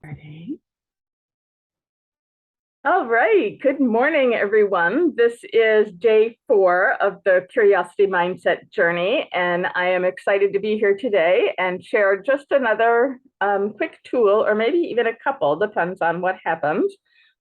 Ready? All right. Good morning, everyone. This is day 4 of the Curiosity Mindset journey, and I am excited to be here today and share just another quick tool, or maybe even a couple, depends on what happens.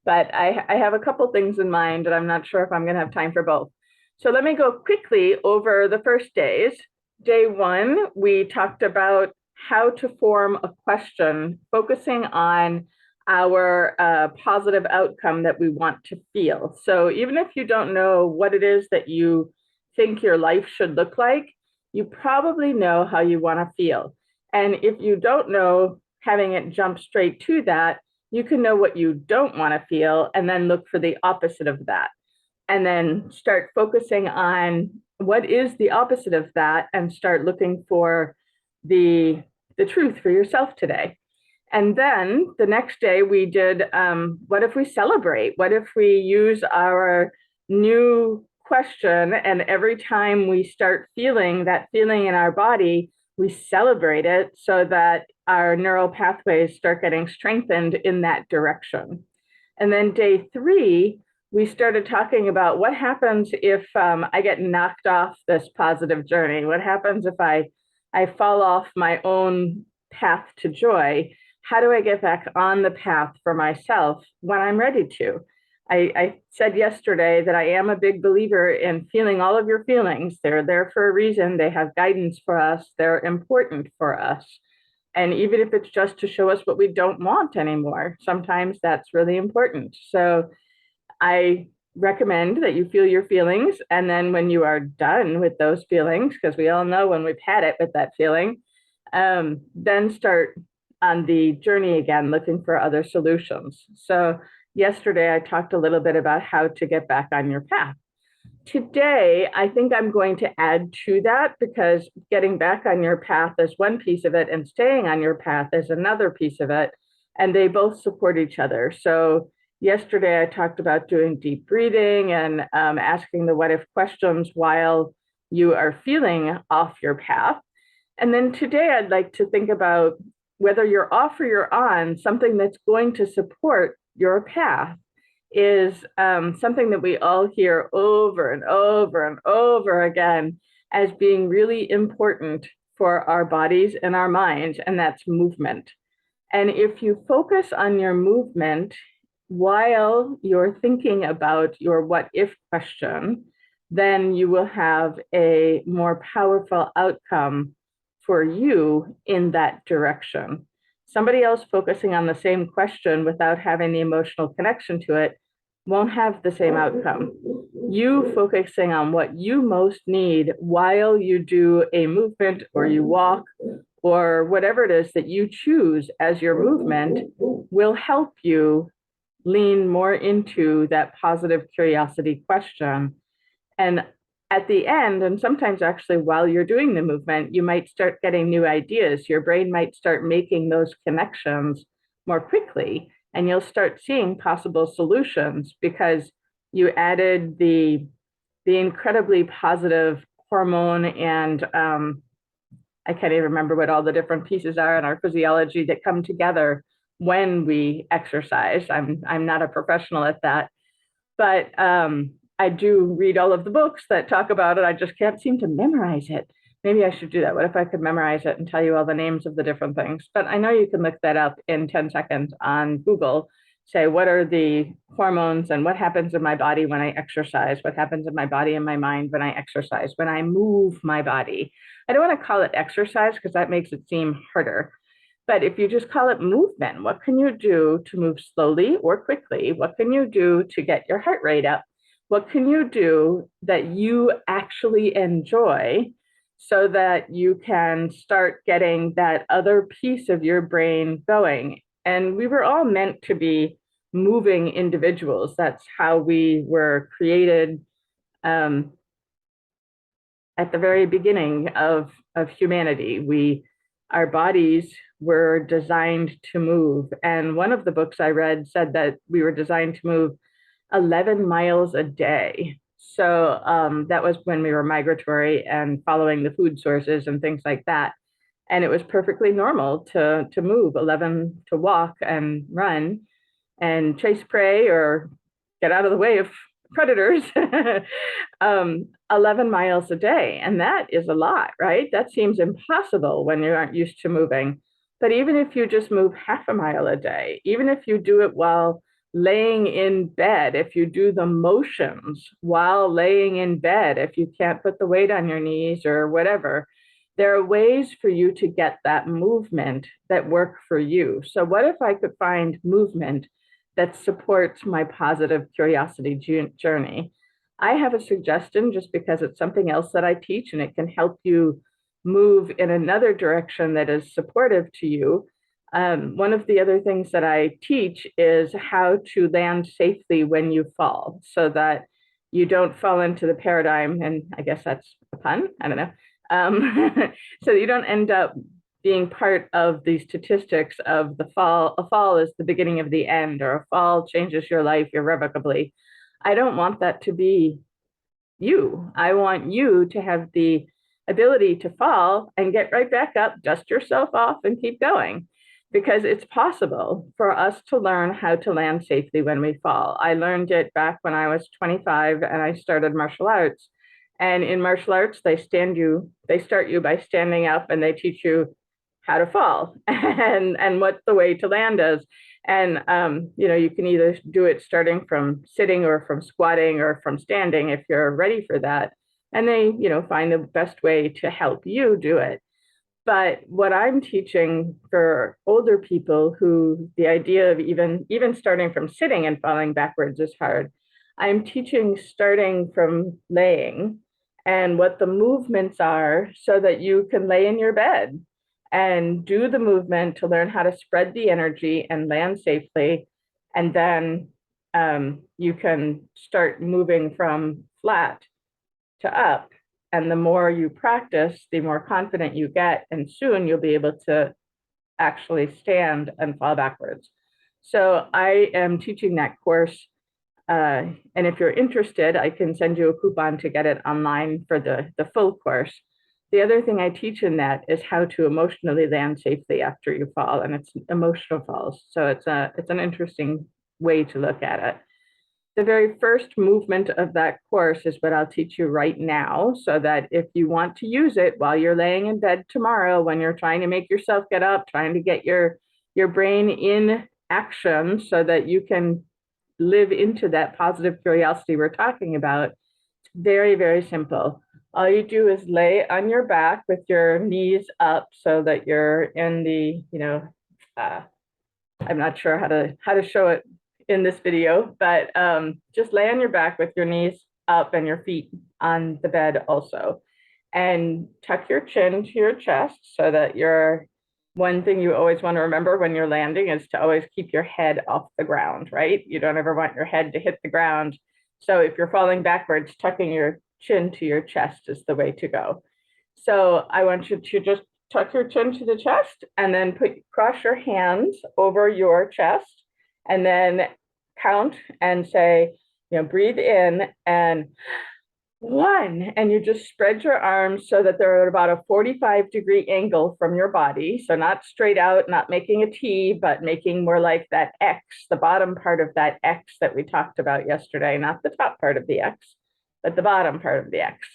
But I have a couple things in mind, and I'm not sure if I'm going to have time for both. So let me go quickly over the first days. Day 1, we talked about how to form a question, focusing on our positive outcome that we want to feel. So even if you don't know what it is that you think your life should look like, you probably know how you want to feel. And if you don't know, having it jump straight to that, you can know what you don't want to feel and then look for the opposite of that. And then start focusing on what is the opposite of that and start looking for the truth for yourself today. And then the next day we did, what if we celebrate? What if we use our new question, and every time we start feeling that feeling in our body, we celebrate it so that our neural pathways start getting strengthened in that direction. And then day 3, we started talking about what happens if I get knocked off this positive journey? What happens if I fall off my own path to joy? How do I get back on the path for myself when I'm ready to? I said yesterday that I am a big believer in feeling all of your feelings. They're there for a reason. They have guidance for us. They're important for us. And even if it's just to show us what we don't want anymore, sometimes that's really important. So I recommend that you feel your feelings. And then when you are done with those feelings, because we all know when we've had it with that feeling, then start on the journey again, looking for other solutions. So yesterday I talked a little bit about how to get back on your path. Today, I think I'm going to add to that, because getting back on your path is one piece of it and staying on your path is another piece of it. And they both support each other. So yesterday I talked about doing deep breathing and asking the what if questions while you are feeling off your path. And then today I'd like to think about whether you're off or you're on, something that's going to support your path is something that we all hear over and over and over again as being really important for our bodies and our minds, and that's movement. And if you focus on your movement while you're thinking about your what if question, then you will have a more powerful outcome for you in that direction. Somebody else focusing on the same question without having the emotional connection to it won't have the same outcome. You focusing on what you most need while you do a movement or you walk or whatever it is that you choose as your movement will help you lean more into that positive curiosity question. And at the end, and sometimes actually while you're doing the movement, you might start getting new ideas. Your brain might start making those connections more quickly, and you'll start seeing possible solutions because you added the incredibly positive hormone and I can't even remember what all the different pieces are in our physiology that come together when we exercise. I'm not a professional at that, but I do read all of the books that talk about it. I just can't seem to memorize it. Maybe I should do that. What if I could memorize it and tell you all the names of the different things? But I know you can look that up in 10 seconds on Google. Say, what are the hormones and what happens in my body when I exercise? What happens in my body and my mind when I exercise, when I move my body? I don't want to call it exercise because that makes it seem harder. But if you just call it movement, what can you do to move slowly or quickly? What can you do to get your heart rate up? What can you do that you actually enjoy so that you can start getting that other piece of your brain going? And we were all meant to be moving individuals. That's how we were created um, at the very beginning of humanity. Our bodies were designed to move. And one of the books I read said that we were designed to move 11 miles a day. So that was when we were migratory and following the food sources and things like that. And it was perfectly normal to move 11, to walk and run and chase prey or get out of the way of predators 11 miles a day. And that is a lot, right? That seems impossible when you aren't used to moving. But even if you just move half a mile a day, even if you do it while laying in bed, if you do the motions while laying in bed, if you can't put the weight on your knees or whatever, there are ways for you to get that movement that work for you. So what if I could find movement that supports my positive curiosity journey? I have a suggestion just because it's something else that I teach and it can help you move in another direction that is supportive to you. One of the other things that I teach is how to land safely when you fall so that you don't fall into the paradigm, and I guess that's a pun, I don't know. So you don't end up being part of the statistics of the fall. A fall is the beginning of the end, or a fall changes your life irrevocably. I don't want that to be you. I want you to have the ability to fall and get right back up, dust yourself off, and keep going. Because it's possible for us to learn how to land safely when we fall. I learned it back when I was 25 and I started martial arts. And in martial arts, they start you by standing up and they teach you how to fall and what the way to land is. And you can either do it starting from sitting or from squatting or from standing if you're ready for that. And they, find the best way to help you do it. But what I'm teaching for older people who the idea of even starting from sitting and falling backwards is hard, I'm teaching starting from laying and what the movements are so that you can lay in your bed and do the movement to learn how to spread the energy and land safely. And then you can start moving from flat to up. And the more you practice, the more confident you get. And soon you'll be able to actually stand and fall backwards. So I am teaching that course. And if you're interested, I can send you a coupon to get it online for the full course. The other thing I teach in that is how to emotionally land safely after you fall, and it's emotional falls. So it's an interesting way to look at it. The very first movement of that course is what I'll teach you right now, so that if you want to use it while you're laying in bed tomorrow, when you're trying to make yourself get up, trying to get your brain in action so that you can live into that positive curiosity we're talking about, it's very, very simple. All you do is lay on your back with your knees up so that you're in the, I'm not sure how to show it in this video, but just lay on your back with your knees up and your feet on the bed also. And tuck your chin to your chest so that one thing you always want to remember when you're landing is to always keep your head off the ground, right? You don't ever want your head to hit the ground. So if you're falling backwards, tucking your chin to your chest is the way to go. So I want you to just tuck your chin to the chest and then cross your hands over your chest and then count and say, breathe in and 1, and you just spread your arms so that they're at about a 45-degree angle from your body. So not straight out, not making a T, but making more like that X, the bottom part of that X that we talked about yesterday, not the top part of the X, but the bottom part of the X.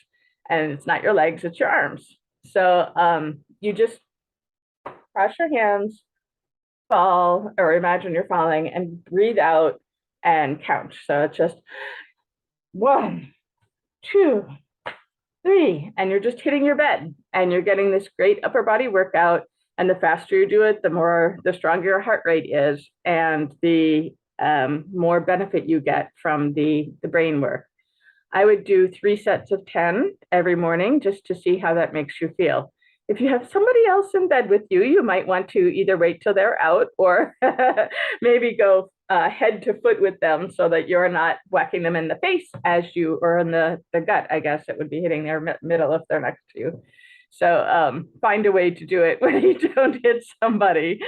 And it's not your legs, it's your arms. So you just cross your hands, fall, or imagine you're falling, and breathe out and count. So it's just 1, 2, 3, and you're just hitting your bed and you're getting this great upper body workout. And the faster you do it, the stronger your heart rate is and the more benefit you get from the brain work. I would do 3 sets of 10 every morning just to see how that makes you feel. If you have somebody else in bed with you, you might want to either wait till they're out or maybe go head to foot with them so that you're not whacking them in the face or in the gut, I guess it would be hitting their middle if they're next to you. So find a way to do it where you don't hit somebody.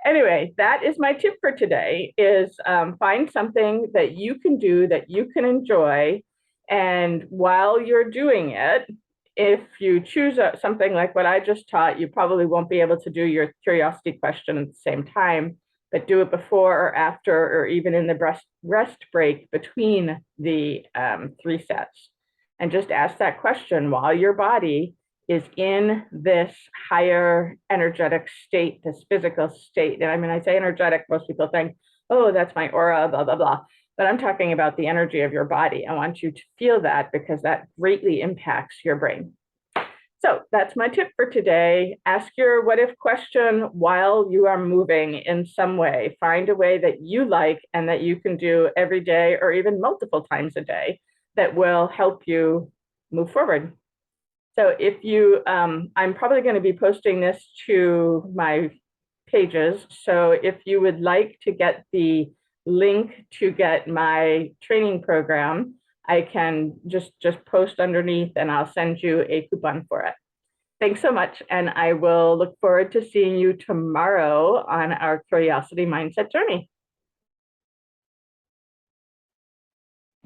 Anyway, that is my tip for today is find something that you can do that you can enjoy. And while you're doing it, if you choose something like what I just taught, you probably won't be able to do your curiosity question at the same time, but do it before or after, or even in the rest break between the 3 sets. And just ask that question while your body is in this higher energetic state, this physical state. And I mean, I say energetic, most people think, oh, that's my aura, blah, blah, blah. But I'm talking about the energy of your body. I want you to feel that because that greatly impacts your brain. So that's my tip for today. Ask your what if question while you are moving in some way. Find a way that you like and that you can do every day or even multiple times a day that will help you move forward. So if you, I'm probably going to be posting this to my pages. So if you would like to get the link to get my training program, I can just post underneath and I'll send you a coupon for it. Thanks so much. And I will look forward to seeing you tomorrow on our Curiosity Mindset journey.